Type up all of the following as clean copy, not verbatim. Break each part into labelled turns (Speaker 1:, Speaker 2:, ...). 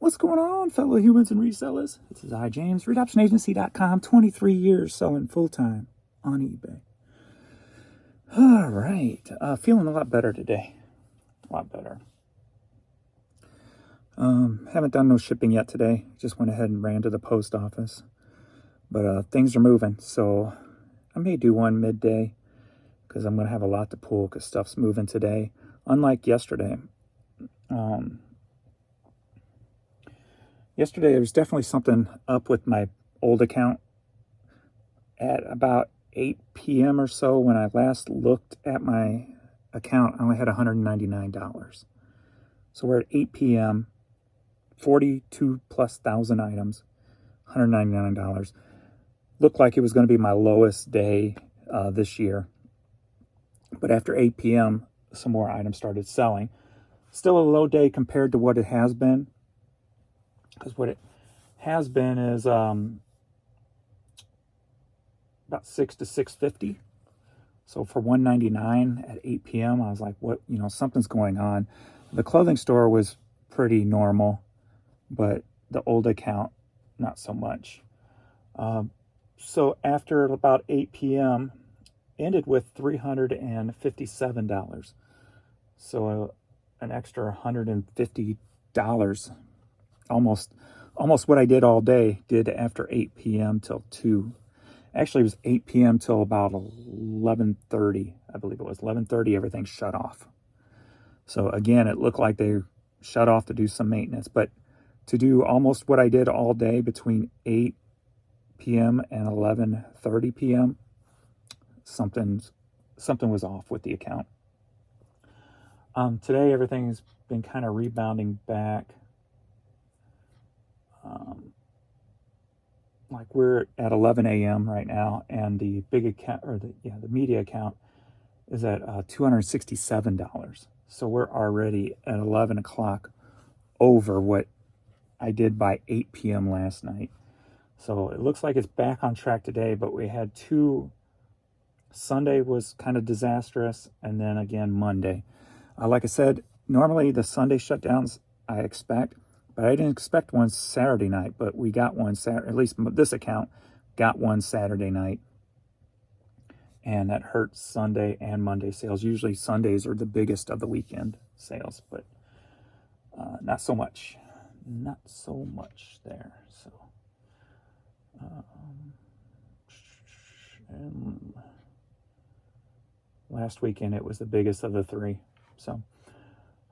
Speaker 1: What's going on, fellow humans and resellers? This is I, James, redoptionagency.com, 23 years selling full-time on eBay. All right, feeling a lot better today. A lot better. Haven't done no shipping yet today. Just went ahead and ran to the post office. But things are moving, so I may do one midday because I'm going to have a lot to pull because stuff's moving today. Unlike yesterday. Yesterday, there was definitely something up with my old account. At about 8 p.m. or so, when I last looked at my account, I only had $199. So we're at 8 p.m., 42 plus thousand items, $199. Looked like it was going to be my lowest day this year. But after 8 p.m., some more items started selling. Still a low day compared to what it has been. Because what it has been is about 6 to 650. So for $199 at 8 p.m., I was like, what, something's going on. The clothing store was pretty normal, but the old account, not so much. So after about 8 p.m., ended with $357. So an extra $150, almost what I did all day, did after 8 p.m. till 2. Actually, it was 8 p.m. till about 11:30, I believe it was. 11:30, everything shut off. So again, it looked like they shut off to do some maintenance. But to do almost what I did all day between 8 p.m. and 11:30 p.m., something was off with the account. Today, everything's been kind of rebounding back. Like we're at 11 a.m. right now, and the big account, or the media account, is at $267. So we're already at 11 o'clock over what I did by 8 p.m. last night. So it looks like it's back on track today, but we had Sunday was kind of disastrous, and then again Monday. Like I said, normally the Sunday shutdowns I expect, but I didn't expect one Saturday night, but we got one Saturday, at least this account got one Saturday night. And that hurt Sunday and Monday sales. Usually Sundays are the biggest of the weekend sales, but not so much. Not so much there. So, and last weekend it was the biggest of the three. So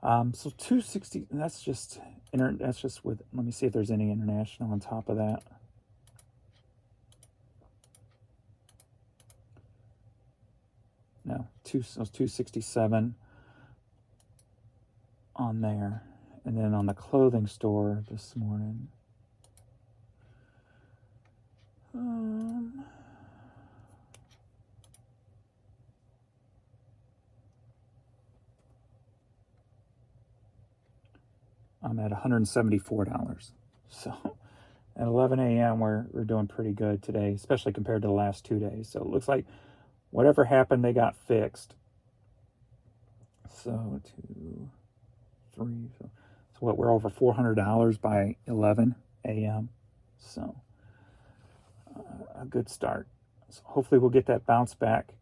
Speaker 1: 260. That's just with. Let me see if there's any international on top of that. No, 267 on there, and then on the clothing store this morning. I'm at $174. So at 11 a.m. we're doing pretty good today, especially compared to the last 2 days. So it looks like whatever happened, they got fixed. So 2, 3. So what? We're over $400 by 11 a.m. So a good start. So hopefully we'll get that bounce back,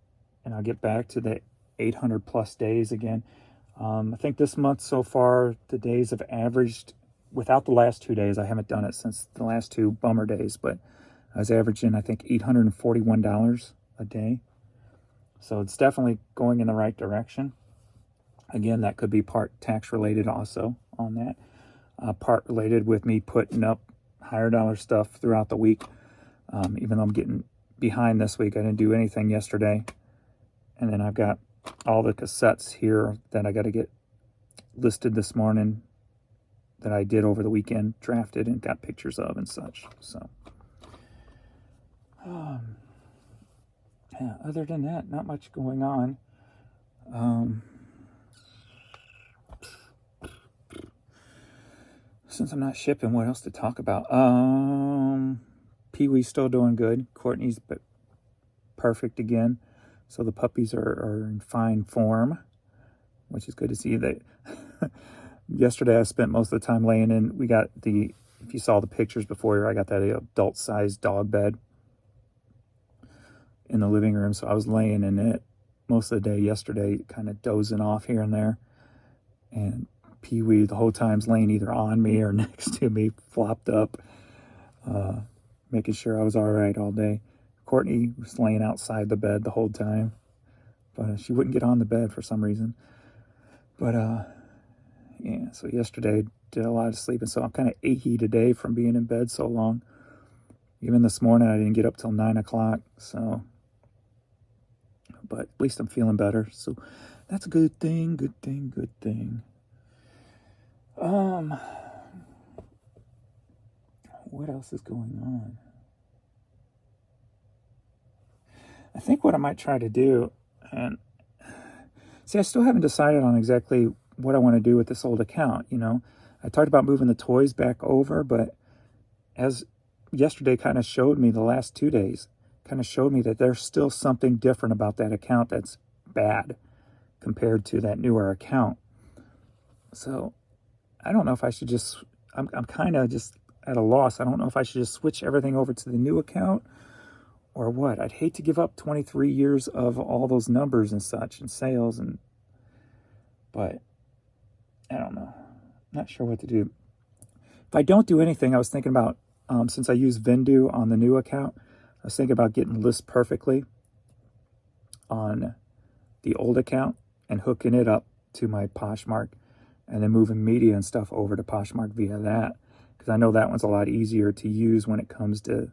Speaker 1: and I'll get back to the 800 plus days again. I think this month so far, the days have averaged, without the last 2 days, I haven't done it since the last 2 bummer days, but I was averaging, I think, $841 a day. So it's definitely going in the right direction. Again, that could be part tax related also on that. Part related with me putting up higher dollar stuff throughout the week. Even though I'm getting behind this week, I didn't do anything yesterday. And then I've got all the cassettes here that I got to get listed this morning that I did over the weekend, drafted and got pictures of and such. So, yeah, other than that, not much going on. Since I'm not shipping, what else to talk about? Pee-wee's still doing good. Courtney's perfect again. So the puppies are in fine form, which is good to see. That yesterday I spent most of the time laying in. We got the, if you saw the pictures before, I got that adult-sized dog bed in the living room, so I was laying in it most of the day yesterday, kind of dozing off here and there. And Pee-wee the whole time's laying either on me or next to me, flopped up, making sure I was all right all day. Courtney was laying outside the bed the whole time, but she wouldn't get on the bed for some reason. But yeah, so yesterday did a lot of sleeping, so I'm kind of achy today from being in bed so long. Even this morning I didn't get up till 9 o'clock, so, but at least I'm feeling better, so that's a good thing, good thing, good thing. What else is going on? I think what I might try to do, and see, I still haven't decided on exactly what I want to do with this old account, you know. I talked about moving the toys back over, but as yesterday kind of showed me, the last 2 days kind of showed me that there's still something different about that account that's bad compared to that newer account. So I don't know if I should just, I'm kind of just at a loss. I don't know if I should just switch everything over to the new account or what. I'd hate to give up 23 years of all those numbers and such and sales, but I don't know. Not sure what to do. If I don't do anything, I was thinking about, since I use Vindu on the new account, I was thinking about getting List Perfectly on the old account and hooking it up to my Poshmark and then moving media and stuff over to Poshmark via that. Because I know that one's a lot easier to use when it comes to,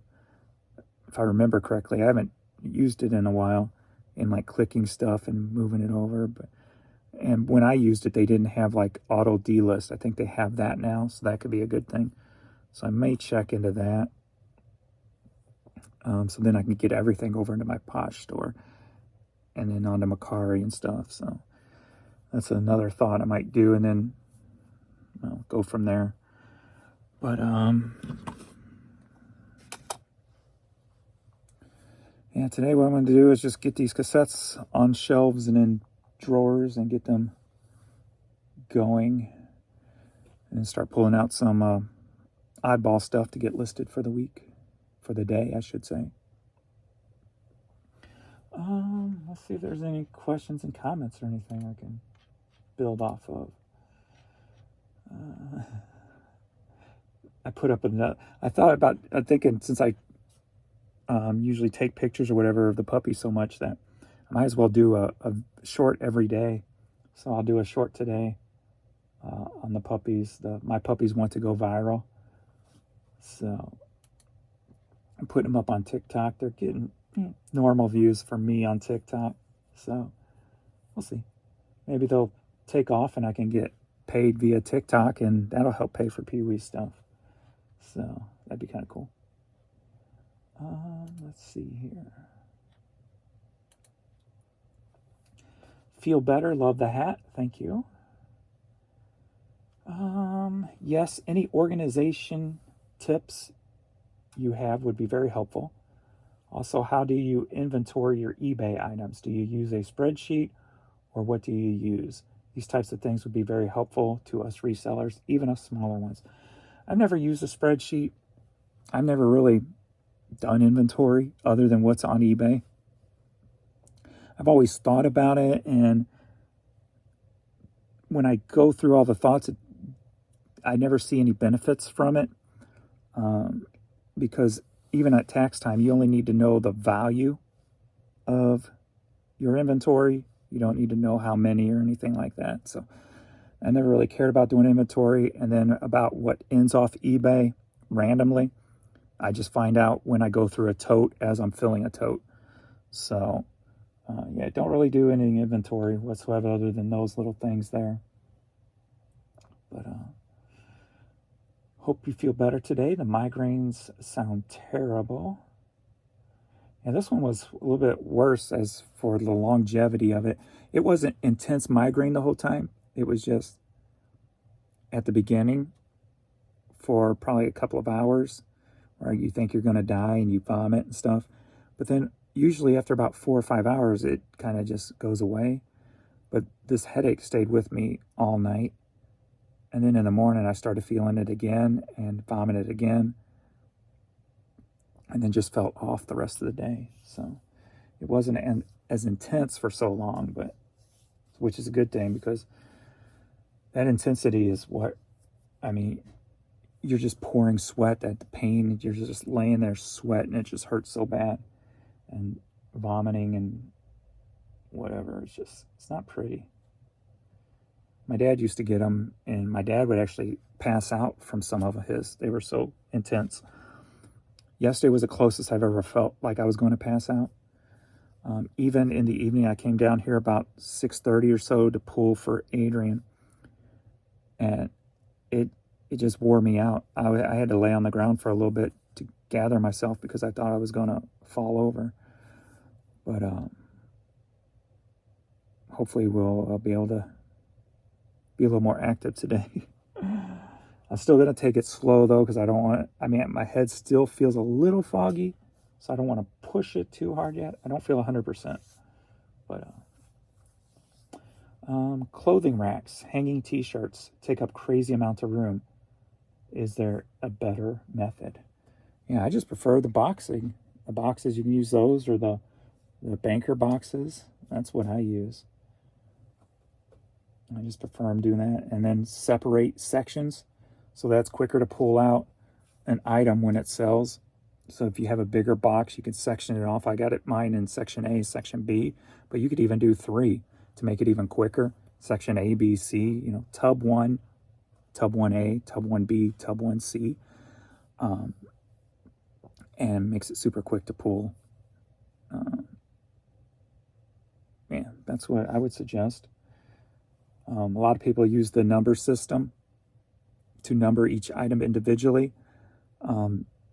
Speaker 1: if I remember correctly, I haven't used it in a while, in like clicking stuff and moving it over. And when I used it, they didn't have like auto delist. I think they have that now, so that could be a good thing. So I may check into that. So then I can get everything over into my Posh store and then onto Macari and stuff. So that's another thought I might do, and then go from there. But yeah, today what I'm going to do is just get these cassettes on shelves and in drawers and get them going, and start pulling out some oddball stuff to get listed for the week, for the day, I should say. Let's see if there's any questions and comments or anything I can build off of. I put up another, I'm thinking since I usually take pictures or whatever of the puppy so much that I might as well do a short every day. So I'll do a short today on the puppies. My puppies want to go viral. So I'm putting them up on TikTok. They're getting normal views for me on TikTok. So we'll see. Maybe they'll take off and I can get paid via TikTok, and that'll help pay for Pee-wee stuff. So that'd be kind of cool. Let's see here. Feel better. Love the hat. Thank you. Yes, any organization tips you have would be very helpful. Also, how do you inventory your eBay items? Do you use a spreadsheet, or what do you use? These types of things would be very helpful to us resellers, even us smaller ones. I've never used a spreadsheet. I've never really done inventory other than what's on eBay. I've always thought about it, and when I go through all the thoughts, I never see any benefits from it, because even at tax time, you only need to know the value of your inventory. You don't need to know how many or anything like that. So I never really cared about doing inventory. And then about what ends off eBay randomly, I just find out when I go through a tote as I'm filling a tote. So yeah, don't really do any inventory whatsoever other than those little things there. But hope you feel better today. The migraines sound terrible. And this one was a little bit worse as for the longevity of it. It wasn't intense migraine the whole time. It was just at the beginning for probably a couple of hours where you think you're going to die and you vomit and stuff. But then usually after about 4 or 5 hours, it kind of just goes away. But this headache stayed with me all night. And then in the morning, I started feeling it again and vomited again. And then just felt off the rest of the day. So it wasn't as intense for so long, but which is a good thing, because that intensity is what, I mean, you're just pouring sweat at the pain. You're just laying there sweating. It just hurts so bad. And vomiting and whatever. It's not pretty. My dad used to get them, and my dad would actually pass out from some of his. They were so intense. Yesterday was the closest I've ever felt like I was going to pass out. Even in the evening, I came down here about 6:30 or so to pull for Adrian, and it just wore me out. I had to lay on the ground for a little bit to gather myself, because I thought I was going to fall over. But hopefully we'll be able to be a little more active today. I'm still going to take it slow, though, because I don't want to, my head still feels a little foggy, so I don't want to push it too hard yet. I don't feel 100%. But clothing racks, hanging t-shirts take up crazy amounts of room. Is there a better method? Yeah, I just prefer the boxing. The boxes, you can use those, or the banker boxes. That's what I use. I just prefer them doing that. And then separate sections, so that's quicker to pull out an item when it sells. So if you have a bigger box, you can section it off. I got mine in section A, section B, but you could even do 3 to make it even quicker. Section A, B, C, tub 1, tub 1A, tub 1B, tub 1C, and makes it super quick to pull. That's what I would suggest. A lot of people use the number system to number each item individually.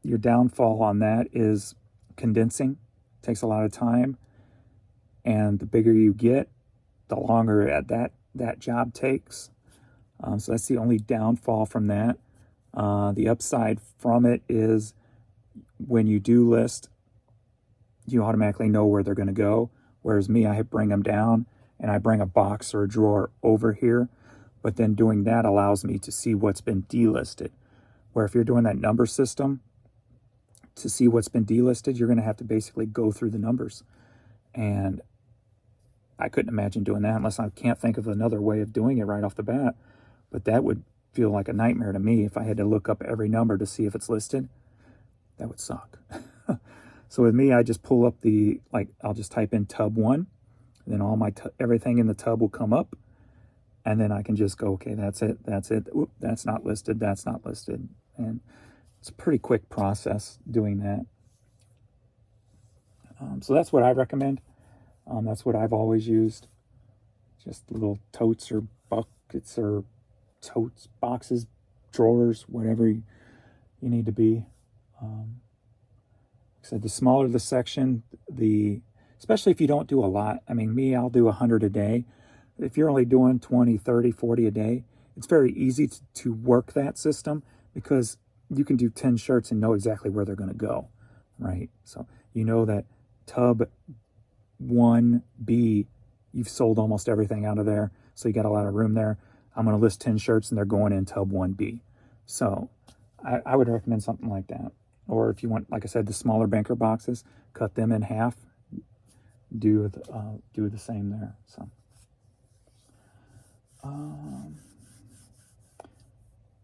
Speaker 1: Your downfall on that is condensing. It takes a lot of time, and the bigger you get, the longer that job takes. So that's the only downfall from that. The upside from it is when you do list, you automatically know where they're going to go. Whereas me, I bring them down, and I bring a box or a drawer over here. But then doing that allows me to see what's been delisted. Where if you're doing that number system, to see what's been delisted, you're going to have to basically go through the numbers. And I couldn't imagine doing that unless I can't think of another way of doing it right off the bat. But that would feel like a nightmare to me if I had to look up every number to see if it's listed. That would suck. So with me, I just pull up I'll just type in tub 1, and then all my everything in the tub will come up, and then I can just go, okay, that's it. Oop, that's not listed. And it's a pretty quick process doing that. So that's what I recommend. That's what I've always used. Just little totes or buckets or totes, boxes, drawers, whatever you need to be. Like I said, the smaller the section, especially if you don't do a lot. I'll do 100 a day. If you're only doing 20, 30, 40 a day, it's very easy to work that system, because you can do 10 shirts and know exactly where they're going to go, right? So you know that tub 1B, you've sold almost everything out of there, so you got a lot of room there. I'm going to list 10 shirts, and they're going in tub 1B. So I would recommend something like that. Or if you want, like I said, the smaller banker boxes, cut them in half. Do the same there. So,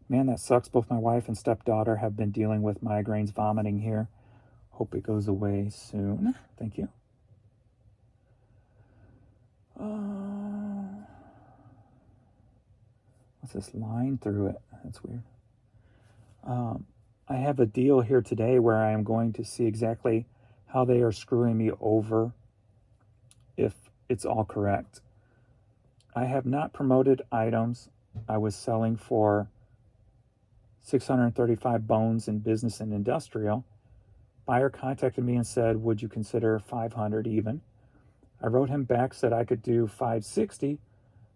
Speaker 1: man, that sucks. Both my wife and stepdaughter have been dealing with migraines, vomiting here. Hope it goes away soon. Thank you. What's this line through it? That's weird. I have a deal here today where I am going to see exactly how they are screwing me over, if it's all correct. I have not promoted items I was selling for 635 bones in business and industrial. Buyer contacted me and said, would you consider 500 even? I wrote him back, said I could do 560.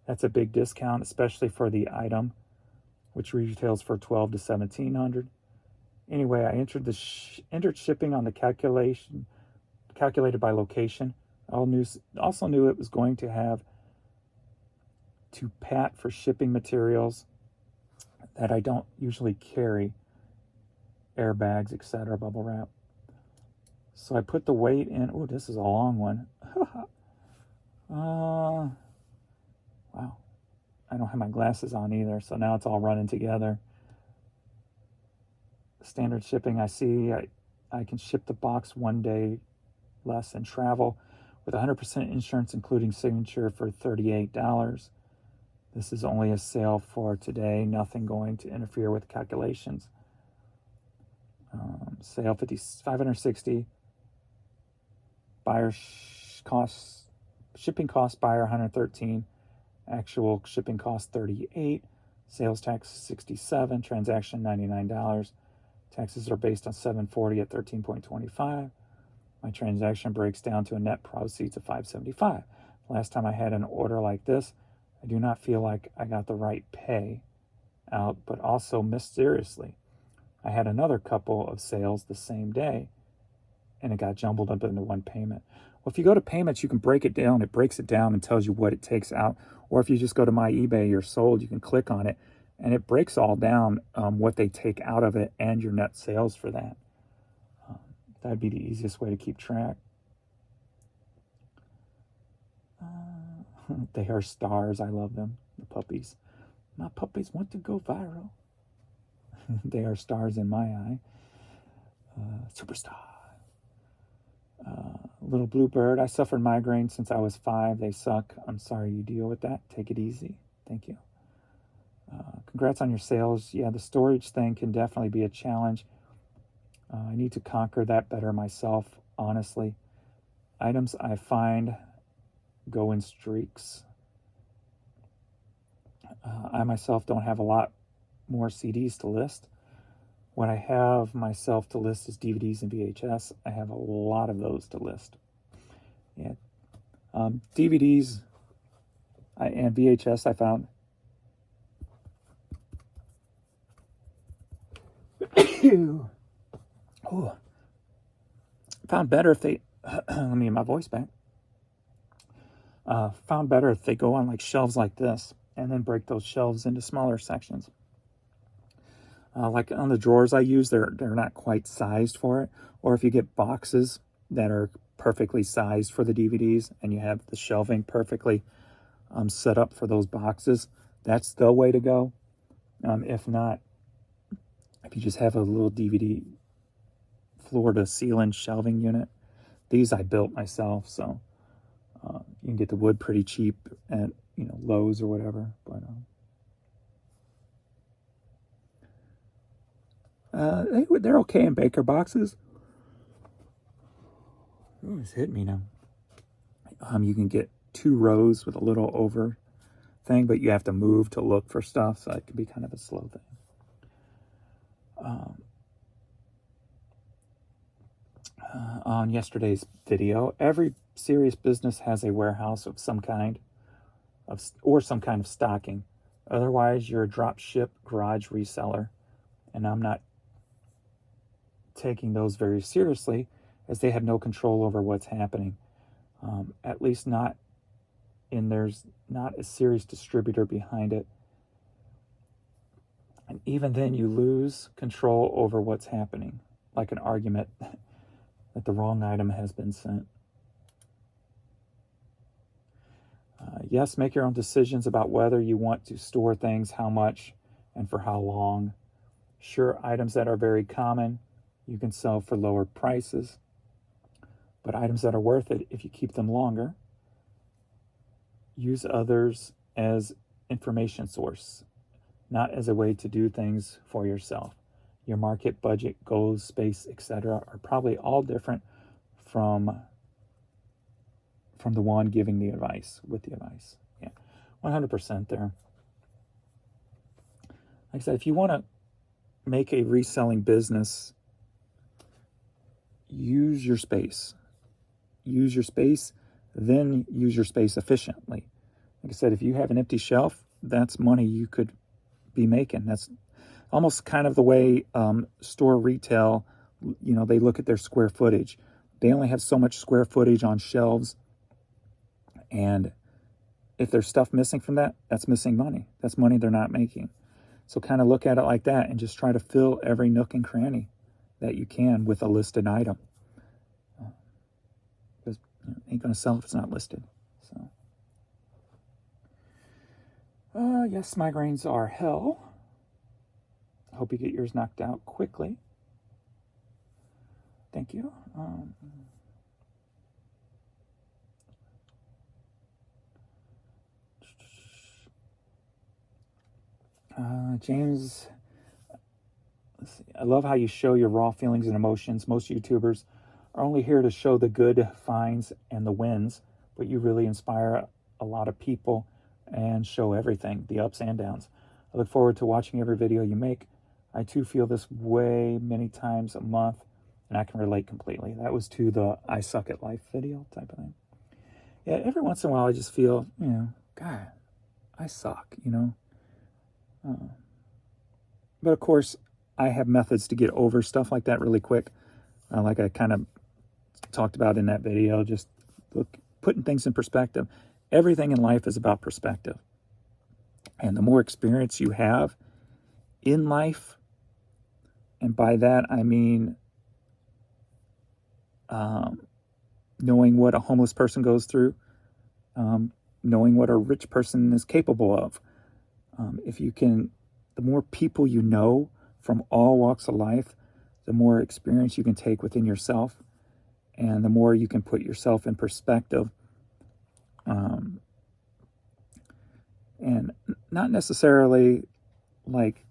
Speaker 1: That's a big discount, especially for the item, which retails for 12 to 1700. Anyway, I entered shipping on the calculated by location. I also knew it was going to have to pat for shipping materials that I don't usually carry, airbags, etc., bubble wrap. So I put the weight in. Oh, this is a long one. Wow. I don't have my glasses on either, so now it's all running together. Standard shipping, I see I can ship the box 1 day less and travel with 100% insurance, including signature, for $38. This is only a sale for today. Nothing going to interfere with calculations. Sale 560. Buyer costs, shipping cost buyer 113. Actual shipping cost $38. Sales tax $67. Transaction $99. Taxes are based on $740 at 13.25. My transaction breaks down to a net proceeds of $575. Last time I had an order like this, I do not feel like I got the right pay out, but also mysteriously, I had another couple of sales the same day, and it got jumbled up into one payment. Well, if you go to payments, you can break it down. It breaks it down and tells you what it takes out. Or if you just go to My eBay or Sold, you can click on it, and it breaks all down what they take out of it and your net sales for that. That'd be the easiest way to keep track. They are stars. I love them. The puppies. My puppies want to go viral. They are stars in my eye. Superstar. Little bluebird. I suffered migraines since I was 5. They suck. I'm sorry you deal with that. Take it easy. Thank you. Congrats on your sales. Yeah, the storage thing can definitely be a challenge. I need to conquer that better myself, honestly. Items I find go in streaks. I myself don't have a lot more CDs to list. What I have myself to list is DVDs and VHS. I have a lot of those to list. Yeah, DVDs and VHS I found. Oh, found better if they. Let me get my voice back. Found better if they go on like shelves like this, and then break those shelves into smaller sections. Like on the drawers I use, they're not quite sized for it. Or if you get boxes that are perfectly sized for the DVDs, and you have the shelving perfectly set up for those boxes, that's the way to go. If not, if you just have a little DVD floor to ceiling shelving unit, these I built myself, so you can get the wood pretty cheap at Lowe's or whatever. But they're okay in baker boxes. Oh, it's hitting me now. You can get 2 rows with a little over thing, but you have to move to look for stuff, so it can be kind of a slow thing. On yesterday's video, every serious business has a warehouse of some kind or some kind of stocking. Otherwise, you're a drop ship garage reseller, and I'm not taking those very seriously, as they have no control over what's happening. At least not in there's not a serious distributor behind it. And even then, you lose control over what's happening, like an argument that the wrong item has been sent. Yes, make your own decisions about whether you want to store things, how much, and for how long. Sure, items that are very common, you can sell for lower prices. But items that are worth it, if you keep them longer, use others as information source, not as a way to do things for yourself. Your market, budget, goals, space, etc. are probably all different from the one giving the advice, with the advice. Yeah, 100% there. Like I said, if you want to make a reselling business, use your space. Use your space, then use your space efficiently. Like I said, if you have an empty shelf, that's money you could be making. That's almost kind of the way store retail, they look at their square footage. They only have so much square footage on shelves, and if there's stuff missing from that, that's missing money. That's money they're not making. So kind of look at it like that and just try to fill every nook and cranny that you can with a listed item. Because it ain't going to sell if it's not listed. So, yes, migraines are hell. I hope you get yours knocked out quickly. Thank you. James, let's see. I love how you show your raw feelings and emotions. Most YouTubers are only here to show the good finds and the wins, but you really inspire a lot of people and show everything, the ups and downs. I look forward to watching every video you make. I too feel this way many times a month, and I can relate completely. That was to the I suck at life video type of thing. Yeah, every once in a while I just feel, God, I suck, But of course, I have methods to get over stuff like that really quick. Like I kind of talked about in that video, just putting things in perspective. Everything in life is about perspective. And the more experience you have in life, and by that I mean knowing what a homeless person goes through, knowing what a rich person is capable of. The more people you know from all walks of life, the more experience you can take within yourself, and the more you can put yourself in perspective. And not necessarily like,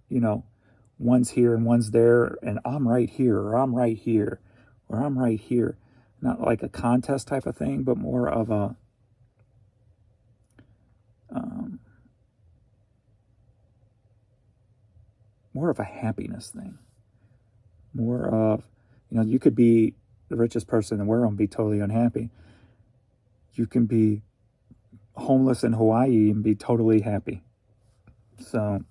Speaker 1: one's here and one's there, and I'm right here, or I'm right here, or I'm right here. Not like a contest type of thing, but more of a happiness thing. More of, you could be the richest person in the world and be totally unhappy. You can be homeless in Hawaii and be totally happy. So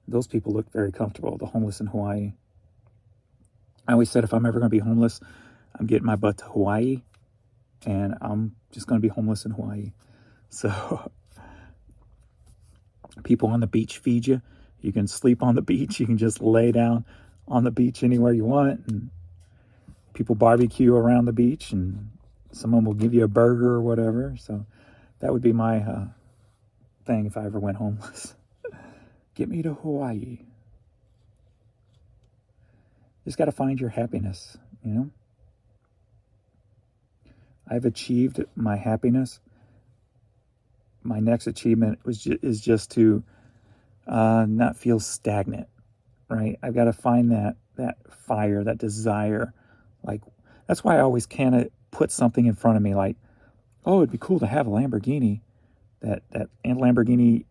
Speaker 1: those people look very comfortable, the homeless in Hawaii. I always said if I'm ever going to be homeless, I'm getting my butt to Hawaii, and I'm just going to be homeless in Hawaii. So people on the beach feed you. You can sleep on the beach. You can just lay down on the beach anywhere you want. And people barbecue around the beach, and someone will give you a burger or whatever. So that would be my thing if I ever went homeless. Get me to Hawaii. Just got to find your happiness, I've achieved my happiness. My next achievement is just to not feel stagnant, right? I've got to find that fire, that desire. Like, that's why I always kind of put something in front of me, like, oh, it'd be cool to have a Lamborghini, that Lamborghini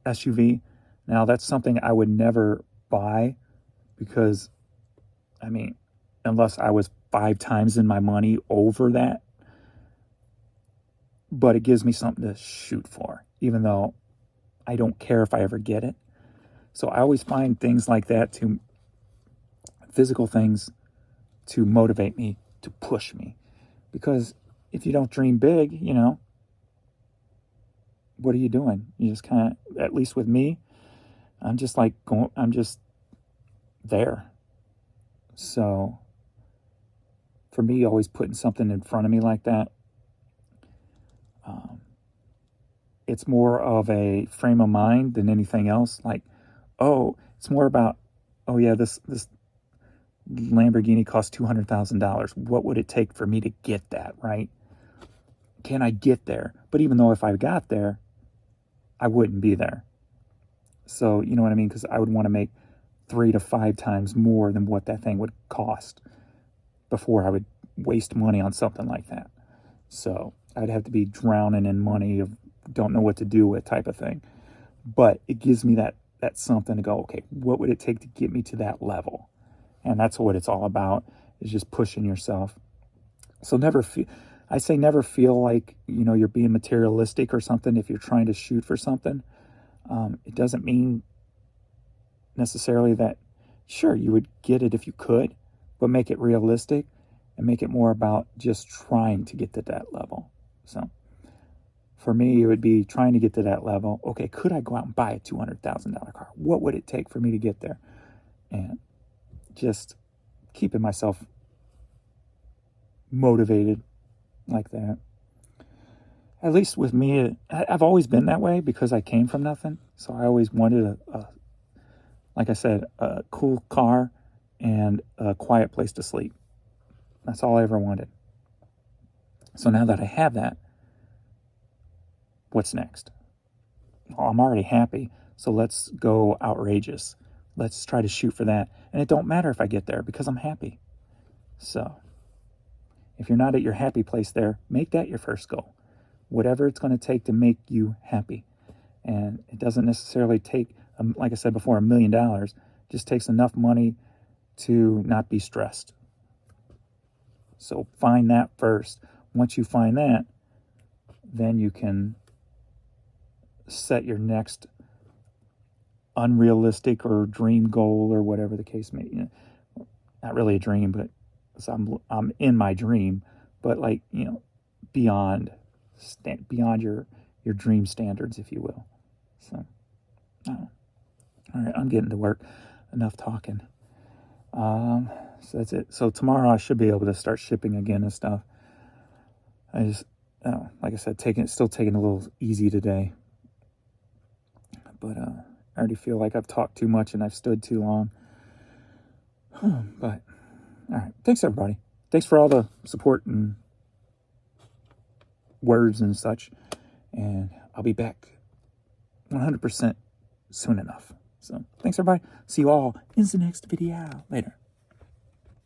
Speaker 1: SUV. Now, that's something I would never buy because, unless I was 5 times in my money over that. But it gives me something to shoot for, even though I don't care if I ever get it. So I always find things like that, physical things, to motivate me, to push me. Because if you don't dream big, what are you doing? You just kind of, at least with me, I'm just there. So for me, always putting something in front of me like that, it's more of a frame of mind than anything else. Like, it's more about, this Lamborghini costs $200,000. What would it take for me to get that, right? Can I get there? But even though if I got there, I wouldn't be there. So, you know what I mean? Because I would want to make 3 to 5 times more than what that thing would cost before I would waste money on something like that. So I'd have to be drowning in money of don't know what to do with type of thing. But it gives me that something to go, okay, what would it take to get me to that level? And that's what it's all about, is just pushing yourself. So never feel like, you're being materialistic or something if you're trying to shoot for something. It doesn't mean necessarily that, sure, you would get it if you could, but make it realistic and make it more about just trying to get to that level. So for me, it would be trying to get to that level. Okay, could I go out and buy a $200,000 car? What would it take for me to get there? And just keeping myself motivated like that. At least with me, I've always been that way because I came from nothing. So I always wanted like I said, a cool car and a quiet place to sleep. That's all I ever wanted. So now that I have that, what's next? Well, I'm already happy, so let's go outrageous. Let's try to shoot for that. And it don't matter if I get there because I'm happy. So if you're not at your happy place there, make that your first goal. Whatever it's going to take to make you happy. And it doesn't necessarily take, like I said before, $1 million. It just takes enough money to not be stressed. So find that first. Once you find that, then you can set your next unrealistic or dream goal or whatever the case may be. Not really a dream, but I'm in my dream, but like, beyond your dream standards, if you will. So, all right, I'm getting to work. Enough talking. So that's it. So tomorrow I should be able to start shipping again and stuff. I just, like I said, still taking a little easy today. But I already feel like I've talked too much and I've stood too long. But all right, thanks everybody. Thanks for all the support and words and such. And I'll be back 100% soon enough. So thanks everybody. See you all in the next video. Later.